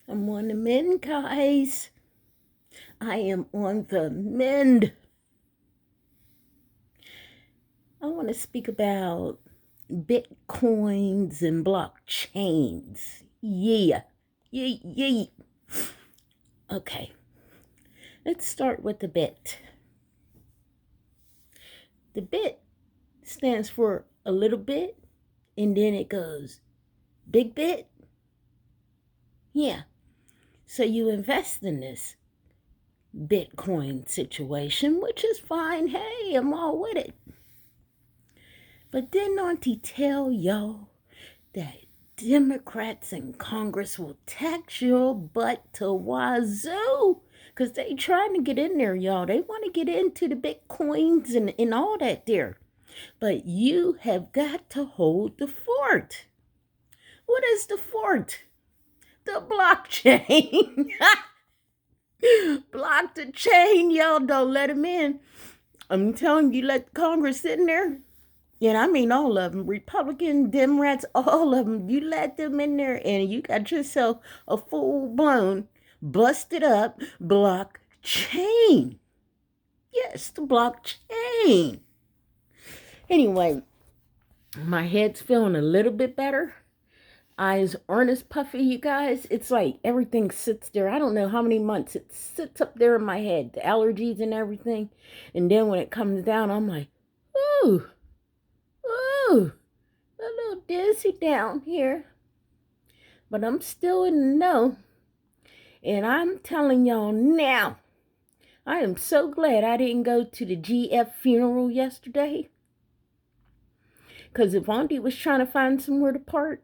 I'm on the mend, guys. I am on the mend. I want to speak about bitcoins and blockchains. Yeah. Yeah. Okay. Let's start with the bit. The bit stands for a little bit, and then it goes big bit. Yeah. So you invest in this Bitcoin situation, which is fine. Hey, I'm all with it. But didn't Auntie tell y'all that Democrats in Congress will tax your butt to wazoo? Because they trying to get in there, y'all. They want to get into the Bitcoins and all that there. But you have got to hold the fort. What is the fort? The blockchain. Block the chain, y'all. Don't let them in. I'm telling you, let Congress in there. And I mean all of them, Republican, Democrats, all of them. You let them in there and you got yourself a full-blown, busted up blockchain. Yes, the blockchain. Anyway, my head's feeling a little bit better. Eyes aren't as puffy, you guys. It's like everything sits there. I don't know how many months it sits up there in my head, the allergies and everything. And then when it comes down, I'm like, ooh, ooh, a little dizzy down here. But I'm still in the know. And I'm telling y'all now, I am so glad I didn't go to the GF funeral yesterday. Because if Auntie was trying to find somewhere to park,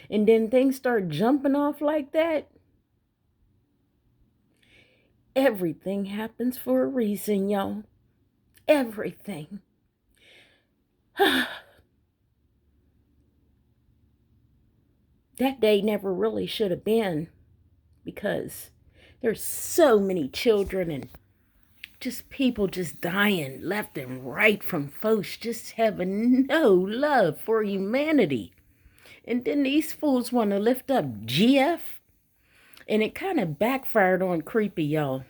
and then things start jumping off like that, everything happens for a reason, y'all. Everything. That day never really should have been, because there's so many children and just people just dying left and right from folks just having no love for humanity. And then these fools want to lift up GF, and it kind of backfired on Creepy, y'all.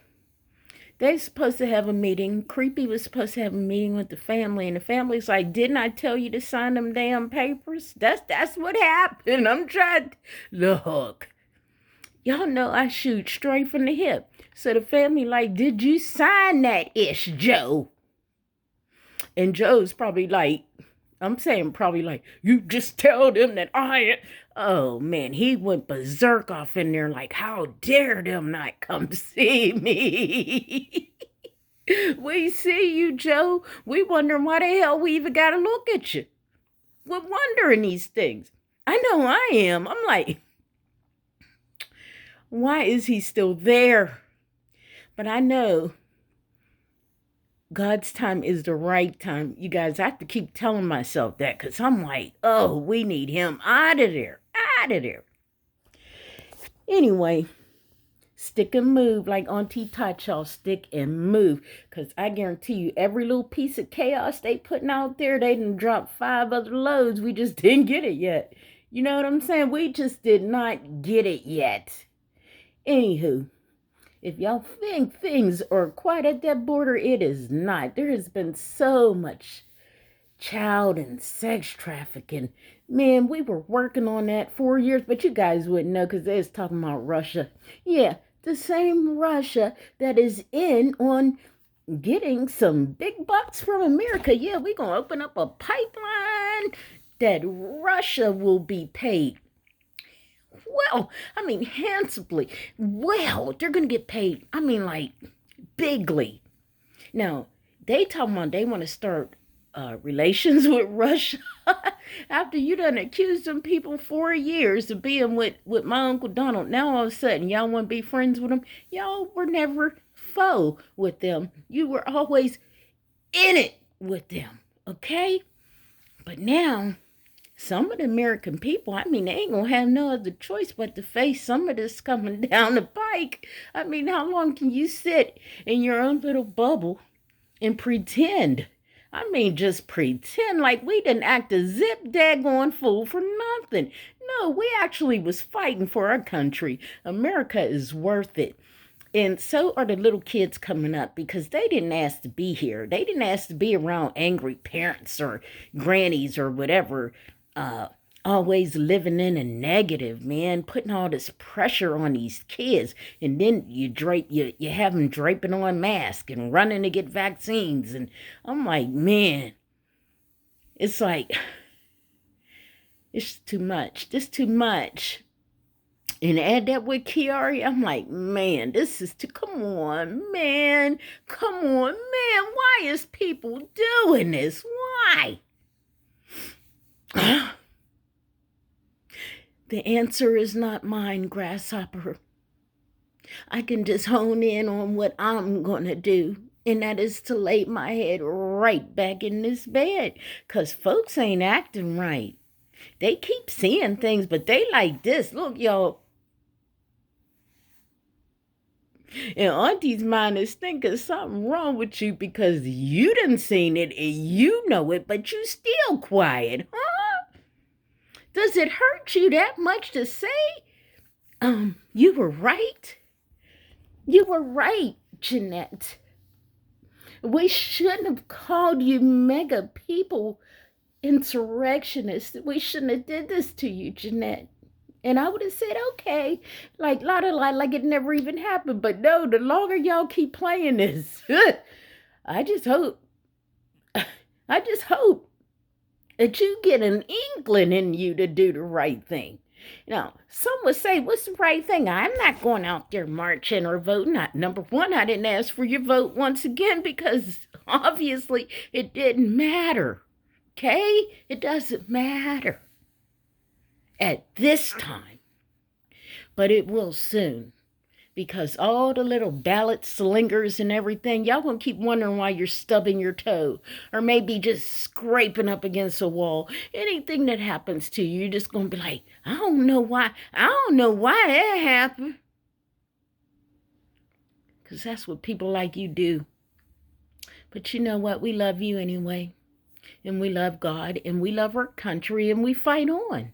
They supposed to have a meeting. Creepy was supposed to have a meeting with the family, and the family's like, "Didn't I tell you to sign them damn papers?" That's what happened. I'm trying. Look, y'all know I shoot straight from the hip. So the family like, "Did you sign that ish, Joe?" And Joe's probably like, I'm saying probably like, "You just tell them that I." Oh man, he went berserk off in there like, "How dare them not come see me?" We see you, Joe. We wondering why the hell we even gotta look at you. We're wondering these things. I know I am. I'm like, why is he still there? But I know God's time is the right time. You guys, I have to keep telling myself that, because I'm like, oh, we need him out of there. Out of there. Anyway, stick and move like Auntie taught y'all. Stick and move. Because I guarantee you, every little piece of chaos they putting out there, they done dropped 5 other loads. We just didn't get it yet. You know what I'm saying? We just did not get it yet. Anywho, if y'all think things are quite at that border, it is not. There has been so much child and sex trafficking. Man, we were working on that 4 years, but you guys wouldn't know because they was talking about Russia. Yeah, the same Russia that is in on getting some big bucks from America. Yeah, we're going to open up a pipeline that Russia will be paid. Well, I mean, handsomely. Well, they're going to get paid, I mean, like, bigly. Now, they talking about they want to start relations with Russia after you done accused them people 4 years of being with my Uncle Donald. Now all of a sudden y'all want to be friends with them. Y'all were never foe with them. You were always in it with them, okay? But now some of the American people, I mean, they ain't gonna have no other choice but to face some of this coming down the pike. I mean, how long can you sit in your own little bubble and pretend? I mean, just pretend like we didn't act a zip daggone fool for nothing. No, we actually was fighting for our country. America is worth it. And so are the little kids coming up because they didn't ask to be here. They didn't ask to be around angry parents or grannies or whatever, always living in a negative, man, putting all this pressure on these kids. And then you have them draping on masks and running to get vaccines. And I'm like, man, it's like, it's too much. This too much. And add that with Kiari, I'm like, man, this is come on, man. Come on, man. Why is people doing this? Why? The answer is not mine, Grasshopper. I can just hone in on what I'm going to do, and that is to lay my head right back in this bed, because folks ain't acting right. They keep seeing things, but they like this. Look, y'all. And Auntie's mind is thinking something wrong with you because you done seen it and you know it, but you still quiet, huh? Does it hurt you that much to say, you were right? You were right, Jeanette. We shouldn't have called you mega people insurrectionists. We shouldn't have did this to you, Jeanette. And I would have said, okay, like it never even happened. But no, the longer y'all keep playing this, I just hope that you get an inkling in you to do the right thing. Now, some would say, what's the right thing? I'm not going out there marching or voting. Number one, I didn't ask for your vote once again because obviously it didn't matter. Okay? It doesn't matter at this time, but it will soon, because all the little ballot slingers and everything, y'all gonna keep wondering why you're stubbing your toe or maybe just scraping up against a wall. Anything that happens to you, you're just gonna be like, I don't know why that happened, because that's what people like you do. But you know what? We love you anyway, and we love God, and we love our country, and we fight on.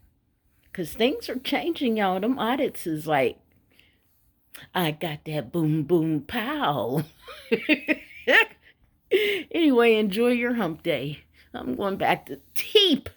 Because things are changing, y'all. Them audits is like, I got that boom, boom, pow. Anyway, enjoy your hump day. I'm going back to Teep.